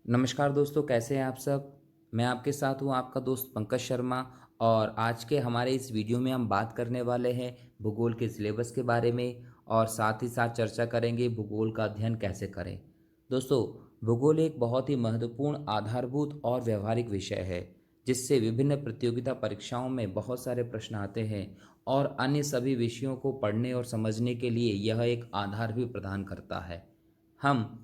नमस्कार दोस्तों, कैसे हैं आप सब। मैं आपके साथ हूँ आपका दोस्त पंकज शर्मा। और आज के हमारे इस वीडियो में हम बात करने वाले हैं भूगोल के सिलेबस के बारे में और साथ ही साथ चर्चा करेंगे भूगोल का अध्ययन कैसे करें। दोस्तों, भूगोल एक बहुत ही महत्वपूर्ण, आधारभूत और व्यवहारिक विषय है जिससे विभिन्न प्रतियोगिता परीक्षाओं में बहुत सारे प्रश्न आते हैं और अन्य सभी विषयों को पढ़ने और समझने के लिए यह एक आधार भी प्रदान करता है। हम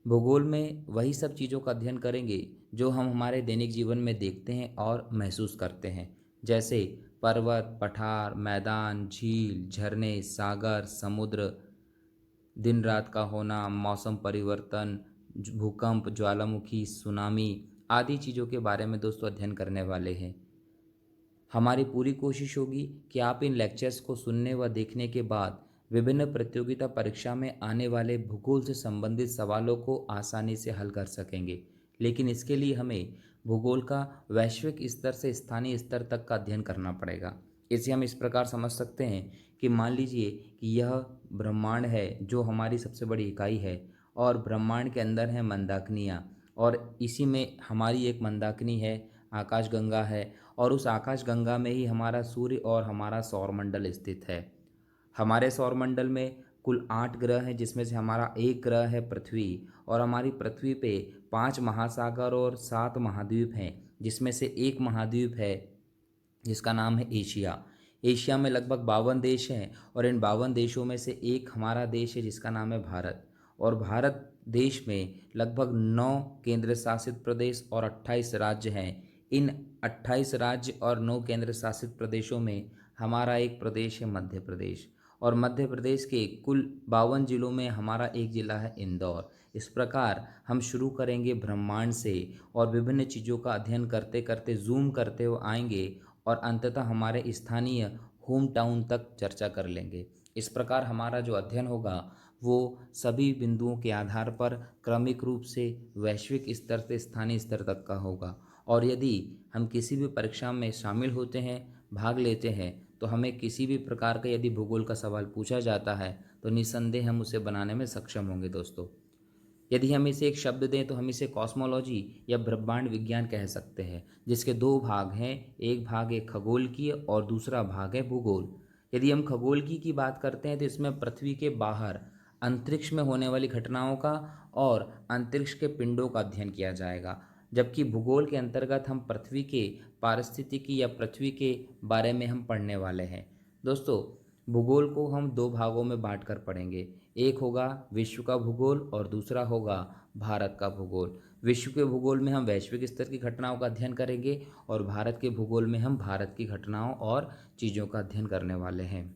भूगोल में वही सब चीज़ों का अध्ययन करेंगे जो हम हमारे दैनिक जीवन में देखते हैं और महसूस करते हैं, जैसे पर्वत, पठार, मैदान, झील, झरने, सागर, समुद्र, दिन रात का होना, मौसम परिवर्तन, भूकंप, ज्वालामुखी, सुनामी आदि चीज़ों के बारे में दोस्तों अध्ययन करने वाले हैं। हमारी पूरी कोशिश होगी कि आप इन लेक्चर्स को सुनने व देखने के बाद विभिन्न प्रतियोगिता परीक्षा में आने वाले भूगोल से संबंधित सवालों को आसानी से हल कर सकेंगे। लेकिन इसके लिए हमें भूगोल का वैश्विक स्तर से स्थानीय स्तर तक का अध्ययन करना पड़ेगा। इसे हम इस प्रकार समझ सकते हैं कि मान लीजिए कि यह ब्रह्मांड है जो हमारी सबसे बड़ी इकाई है और ब्रह्मांड के अंदर है मंदाकिनियाँ और इसी में हमारी एक मंदाकिनी है, आकाशगंगा है। और उस आकाशगंगा में ही हमारा सूर्य और हमारा सौरमंडल स्थित है। हमारे सौरमंडल में कुल 8 ग्रह हैं जिसमें से हमारा एक ग्रह है पृथ्वी। और हमारी पृथ्वी पे 5 महासागर और 7 महाद्वीप हैं जिसमें से एक महाद्वीप है जिसका नाम है एशिया। एशिया में लगभग 52 देश हैं और इन 52 देशों में से एक हमारा देश है जिसका नाम है भारत। और भारत देश में लगभग 9 केंद्र शासित प्रदेश और 28 राज्य हैं। इन 28 राज्य और 9 केंद्र शासित प्रदेशों में हमारा एक प्रदेश है मध्य प्रदेश। और मध्य प्रदेश के कुल 52 जिलों में हमारा एक जिला है इंदौर। इस प्रकार हम शुरू करेंगे ब्रह्मांड से और विभिन्न चीज़ों का अध्ययन करते करते जूम करते हुए आएंगे और अंततः हमारे स्थानीय होम टाउन तक चर्चा कर लेंगे। इस प्रकार हमारा जो अध्ययन होगा वो सभी बिंदुओं के आधार पर क्रमिक रूप से वैश्विक स्तर से स्थानीय स्तर तक का होगा। और यदि हम किसी भी परीक्षा में शामिल होते हैं, भाग लेते हैं, तो हमें किसी भी प्रकार का यदि भूगोल का सवाल पूछा जाता है तो निस्संदेह हम उसे बनाने में सक्षम होंगे दोस्तों। यदि हम इसे एक शब्द दें तो हम इसे कॉस्मोलॉजी या ब्रह्मांड विज्ञान कह सकते हैं, जिसके दो भाग हैं। एक भाग है खगोल की और दूसरा भाग है भूगोल। यदि हम खगोल की बात करते हैं तो इसमें पृथ्वी के बाहर अंतरिक्ष में होने वाली घटनाओं का और अंतरिक्ष के पिंडों का अध्ययन किया जाएगा। जबकि भूगोल के अंतर्गत हम पृथ्वी के पारिस्थितिकी या पृथ्वी के बारे में हम पढ़ने वाले हैं। दोस्तों, भूगोल को हम दो भागों में बांट कर पढ़ेंगे। एक होगा विश्व का भूगोल और दूसरा होगा भारत का भूगोल। विश्व के भूगोल में हम वैश्विक स्तर की घटनाओं का अध्ययन करेंगे और भारत के भूगोल में हम भारत की घटनाओं और चीज़ों का अध्ययन करने वाले हैं।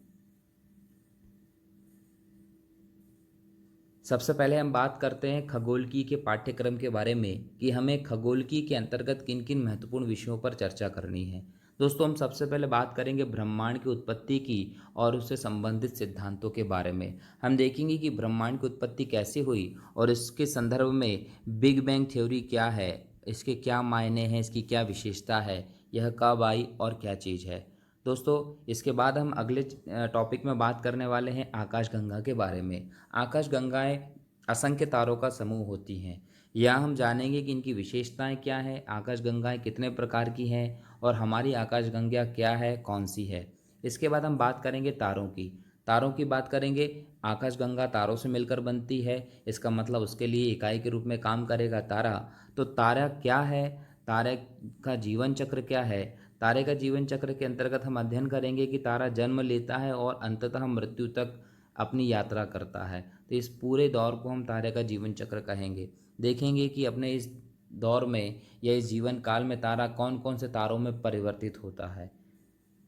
सबसे पहले हम बात करते हैं खगोलकी के पाठ्यक्रम के बारे में कि हमें खगोलकी के अंतर्गत किन किन महत्वपूर्ण विषयों पर चर्चा करनी है। दोस्तों, हम सबसे पहले बात करेंगे ब्रह्मांड की उत्पत्ति की और उससे संबंधित सिद्धांतों के बारे में। हम देखेंगे कि ब्रह्मांड की उत्पत्ति कैसे हुई और इसके संदर्भ में बिग बैंग थ्योरी क्या है, इसके क्या मायने हैं, इसकी क्या विशेषता है, यह कब आई और क्या चीज़ है। दोस्तों, इसके बाद हम अगले टॉपिक में बात करने वाले हैं आकाशगंगा के बारे में। आकाशगंगाएं असंख्य तारों का समूह होती हैं। यहाँ हम जानेंगे कि इनकी विशेषताएं क्या हैं, आकाशगंगाएं कितने प्रकार की हैं और हमारी आकाशगंगा क्या है, कौन सी है। इसके बाद हम बात करेंगे तारों की। तारों की बात करेंगे। आकाशगंगा तारों से मिलकर बनती है, इसका मतलब उसके लिए इकाई के रूप में काम करेगा तारा। तो तारा क्या है, तारे का जीवन चक्र क्या है। तारे का जीवन चक्र के अंतर्गत हम अध्ययन करेंगे कि तारा जन्म लेता है और अंततः मृत्यु तक अपनी यात्रा करता है। तो इस पूरे दौर को हम तारे का जीवन चक्र कहेंगे। देखेंगे कि अपने इस दौर में या इस जीवन काल में तारा कौन कौन से तारों में परिवर्तित होता है।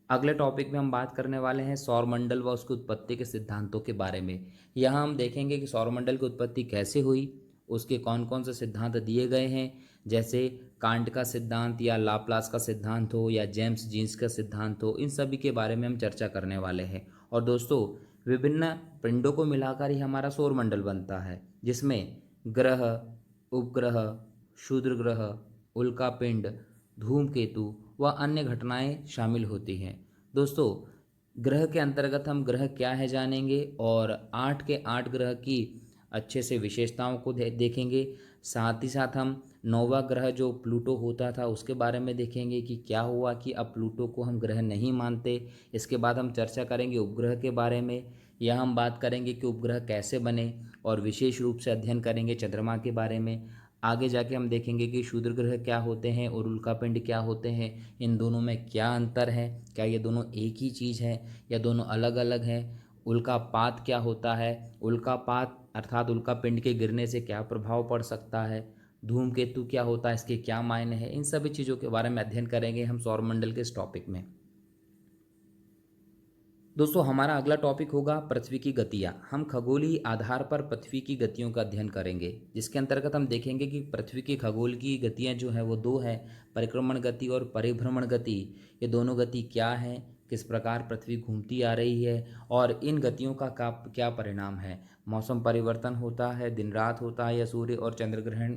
अगले टॉपिक में हम बात करने वाले हैं सौरमंडल व उसकी उत्पत्ति के सिद्धांतों के बारे में। यहाँ हम देखेंगे कि सौरमंडल की उत्पत्ति कैसे हुई, उसके कौन कौन से सिद्धांत दिए गए हैं, जैसे कांट का सिद्धांत या लाप्लास का सिद्धांत हो या जेम्स जीन्स का सिद्धांत हो। इन सभी के बारे में हम चर्चा करने वाले हैं। और दोस्तों, विभिन्न पिंडों को मिलाकर ही हमारा सौरमंडल बनता है, जिसमें ग्रह, उपग्रह, क्षुद्र ग्रह, उल्कापिंड, धूमकेतु व अन्य घटनाएं शामिल होती हैं। दोस्तों, ग्रह के अंतर्गत हम ग्रह क्या है जानेंगे और 8 के 8 ग्रह की अच्छे से विशेषताओं को देखेंगे। साथ ही साथ हम नौवां ग्रह जो प्लूटो होता था उसके बारे में देखेंगे कि क्या हुआ कि अब प्लूटो को हम ग्रह नहीं मानते। इसके बाद हम चर्चा करेंगे उपग्रह के बारे में, या हम बात करेंगे कि उपग्रह कैसे बने, और विशेष रूप से अध्ययन करेंगे चंद्रमा के बारे में। आगे जाके हम देखेंगे कि क्षुद्र ग्रह क्या होते हैं और उल्कापिंड क्या होते हैं, इन दोनों में क्या अंतर है, क्या ये दोनों एक ही चीज़ है या दोनों अलग अलग हैं। उल्कापात क्या होता है, उल्कापात अर्थात उल्कापिंड के गिरने से क्या प्रभाव पड़ सकता है, धूमकेतु क्या होता है, इसके क्या मायने हैं, इन सभी चीज़ों के बारे में अध्ययन करेंगे हम सौरमंडल के इस टॉपिक में। दोस्तों हमारा अगला टॉपिक होगा पृथ्वी की गतियाँ। हम खगोलीय आधार पर पृथ्वी की गतियों का अध्ययन करेंगे, जिसके अंतर्गत हम देखेंगे कि पृथ्वी की खगोल की गतियाँ जो हैं वो दो हैं, परिक्रमण गति और परिभ्रमण गति। ये दोनों गति क्या हैं, किस प्रकार पृथ्वी घूमती आ रही है, और इन गतियों का क्या परिणाम है। मौसम परिवर्तन होता है, दिन रात होता है, या सूर्य और चंद्र ग्रहण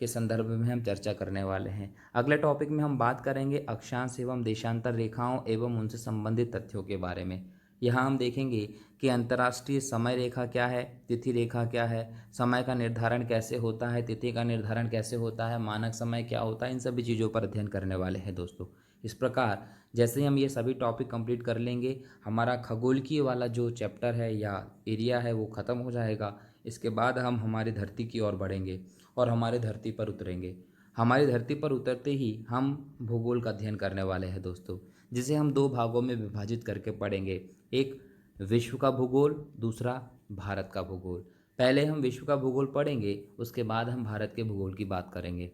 के संदर्भ में हम चर्चा करने वाले हैं। अगले टॉपिक में हम बात करेंगे अक्षांश एवं देशांतर रेखाओं एवं उनसे संबंधित तथ्यों के बारे में। यहाँ हम देखेंगे कि अंतर्राष्ट्रीय समय रेखा क्या है, तिथि रेखा क्या है, समय का निर्धारण कैसे होता है, तिथि का निर्धारण कैसे होता है, मानक समय क्या होता है, इन सभी चीज़ों पर अध्ययन करने वाले हैं दोस्तों। इस प्रकार जैसे ही हम ये सभी टॉपिक कंप्लीट कर लेंगे, हमारा खगोलकीय वाला जो चैप्टर है या एरिया है वो ख़त्म हो जाएगा। इसके बाद हम हमारी धरती की ओर बढ़ेंगे और हमारे धरती पर उतरेंगे। हमारी धरती पर उतरते ही हम भूगोल का अध्ययन करने वाले हैं दोस्तों, जिसे हम दो भागों में विभाजित करके पढ़ेंगे। एक विश्व का भूगोल, दूसरा भारत का भूगोल। पहले हम विश्व का भूगोल पढ़ेंगे, उसके बाद हम भारत के भूगोल की बात करेंगे।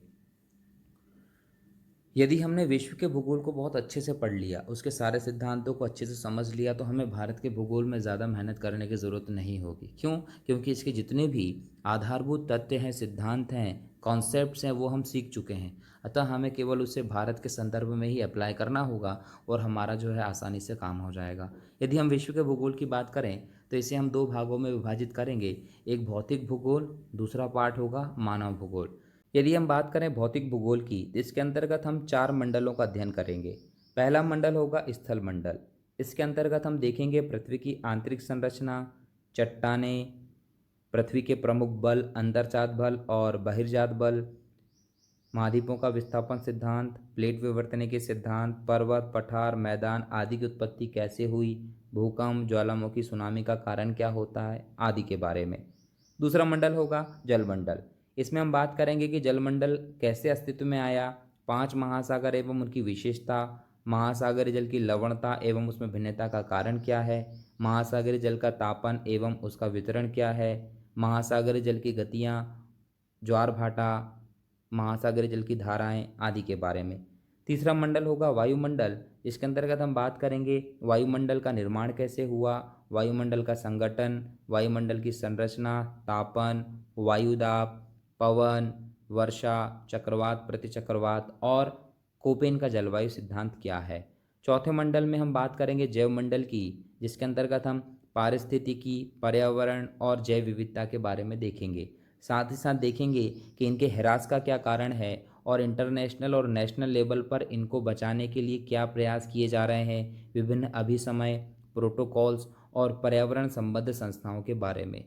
यदि हमने विश्व के भूगोल को बहुत अच्छे से पढ़ लिया, उसके सारे सिद्धांतों को अच्छे से समझ लिया, तो हमें भारत के भूगोल में ज़्यादा मेहनत करने की ज़रूरत नहीं होगी। क्यों? क्योंकि इसके जितने भी आधारभूत तथ्य हैं, सिद्धांत हैं, कॉन्सेप्ट्स हैं, वो हम सीख चुके हैं। अतः हमें केवल उसे भारत के संदर्भ में ही अप्लाई करना होगा और हमारा जो है आसानी से काम हो जाएगा। यदि हम विश्व के भूगोल की बात करें तो इसे हम दो भागों में विभाजित करेंगे। एक भौतिक भूगोल, दूसरा पार्ट होगा मानव भूगोल। यदि हम बात करें भौतिक भूगोल की, तो इसके अंतर्गत हम चार मंडलों का अध्ययन करेंगे। पहला मंडल होगा स्थल मंडल। इसके अंतर्गत हम देखेंगे पृथ्वी की आंतरिक संरचना, चट्टानें, पृथ्वी के प्रमुख बल, अंतर्जात बल और बहिर्जात बल, महाद्वीपों का विस्थापन सिद्धांत, प्लेट विवर्तन के सिद्धांत, पर्वत, पठार, मैदान आदि की उत्पत्ति कैसे हुई, भूकंप, ज्वालामुखी, सुनामी का कारण क्या होता है आदि के बारे में। दूसरा मंडल होगा जलमंडल। इसमें हम बात करेंगे कि जलमंडल कैसे अस्तित्व में आया, पांच महासागर एवं उनकी विशेषता, महासागरीय जल की लवणता एवं उसमें भिन्नता का कारण क्या है, महासागरीय जल का तापन एवं उसका वितरण क्या है, महासागरीय जल की गतियाँ, ज्वार भाटा, महासागरीय जल की धाराएं आदि के बारे में। तीसरा मंडल होगा वायुमंडल। इसके अंतर्गत हम बात करेंगे वायुमंडल का निर्माण कैसे हुआ, वायुमंडल का संगठन, वायुमंडल की संरचना, तापन, वायुदाब, पवन, वर्षा, चक्रवात, प्रतिचक्रवात और कोपेन का जलवायु सिद्धांत क्या है। चौथे मंडल में हम बात करेंगे जैवमंडल की, जिसके अंतर्गत हम पारिस्थितिकी, पर्यावरण और जैव विविधता के बारे में देखेंगे। साथ ही साथ देखेंगे कि इनके ह्रास का क्या कारण है और इंटरनेशनल और नेशनल लेवल पर इनको बचाने के लिए क्या प्रयास किए जा रहे हैं, विभिन्न अभिसमय, प्रोटोकॉल्स और पर्यावरण संबद्ध संस्थाओं के बारे में।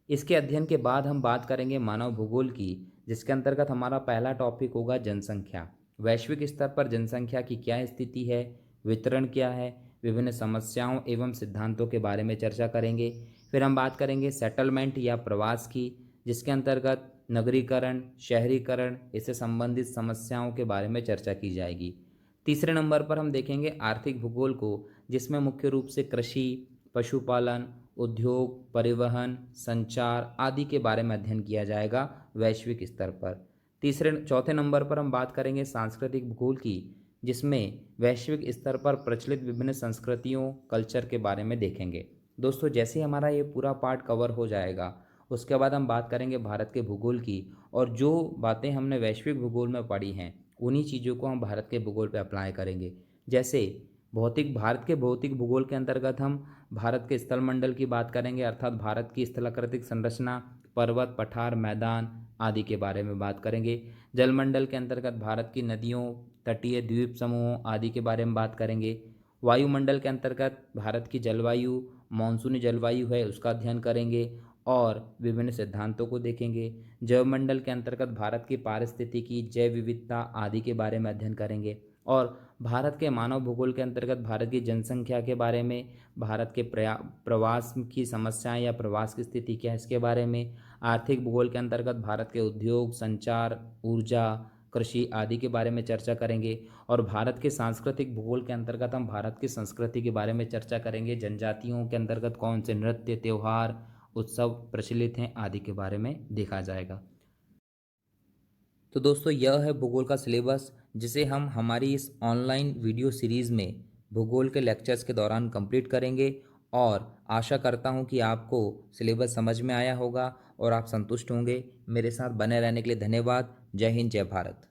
इसके अध्ययन के बाद हम बात करेंगे मानव भूगोल की, जिसके अंतर्गत हमारा पहला टॉपिक होगा जनसंख्या। वैश्विक स्तर पर जनसंख्या की क्या स्थिति है, वितरण क्या है, विभिन्न समस्याओं एवं सिद्धांतों के बारे में चर्चा करेंगे। फिर हम बात करेंगे सेटलमेंट या प्रवास की, जिसके अंतर्गत नगरीकरण, शहरीकरण, इससे संबंधित समस्याओं के बारे में चर्चा की जाएगी। तीसरे नंबर पर हम देखेंगे आर्थिक भूगोल को, जिसमें मुख्य रूप से कृषि, पशुपालन, उद्योग, परिवहन, संचार आदि के बारे में अध्ययन किया जाएगा वैश्विक स्तर पर। चौथे नंबर पर हम बात करेंगे सांस्कृतिक भूगोल की, जिसमें वैश्विक स्तर पर प्रचलित विभिन्न संस्कृतियों, कल्चर के बारे में देखेंगे। दोस्तों जैसे ही हमारा ये पूरा पार्ट कवर हो जाएगा, उसके बाद हम बात करेंगे भारत के भूगोल की, और जो बातें हमने वैश्विक भूगोल में पढ़ी हैं उन्हीं चीज़ों को हम भारत के भूगोल पे अप्लाई करेंगे। जैसे भारत के भौतिक भूगोल के अंतर्गत हम भारत के स्थल मंडल की बात करेंगे, अर्थात भारत की स्थलाकृतिक संरचना, पर्वत, पठार, मैदान आदि के बारे में बात करेंगे। जलमंडल के अंतर्गत भारत की नदियों, तटीय द्वीप समूहों आदि के बारे में बात करेंगे। वायुमंडल के अंतर्गत भारत की जलवायु, मानसूनी जलवायु है उसका अध्ययन करेंगे। और विभिन्न सिद्धांतों को देखेंगे। जैवमंडल के अंतर्गत भारत की पारिस्थितिकी, जैव विविधता आदि के बारे में अध्ययन करेंगे। और भारत के मानव भूगोल के अंतर्गत भारत की जनसंख्या के बारे में, भारत के प्रवास की समस्याएं या प्रवास की स्थिति क्या है इसके बारे में, आर्थिक भूगोल के अंतर्गत भारत के उद्योग, संचार, ऊर्जा, कृषि आदि के बारे में चर्चा करेंगे। और भारत के सांस्कृतिक भूगोल के अंतर्गत हम भारत की संस्कृति के बारे में चर्चा करेंगे। जनजातियों के अंतर्गत कौन से नृत्य, त्योहार, उत्सव प्रचलित हैं आदि के बारे में देखा जाएगा। तो दोस्तों यह है भूगोल का सिलेबस, जिसे हम हमारी इस ऑनलाइन वीडियो सीरीज़ में भूगोल के लेक्चर्स के दौरान कंप्लीट करेंगे। और आशा करता हूँ कि आपको सिलेबस समझ में आया होगा और आप संतुष्ट होंगे। मेरे साथ बने रहने के लिए धन्यवाद। जय हिंद, जय भारत।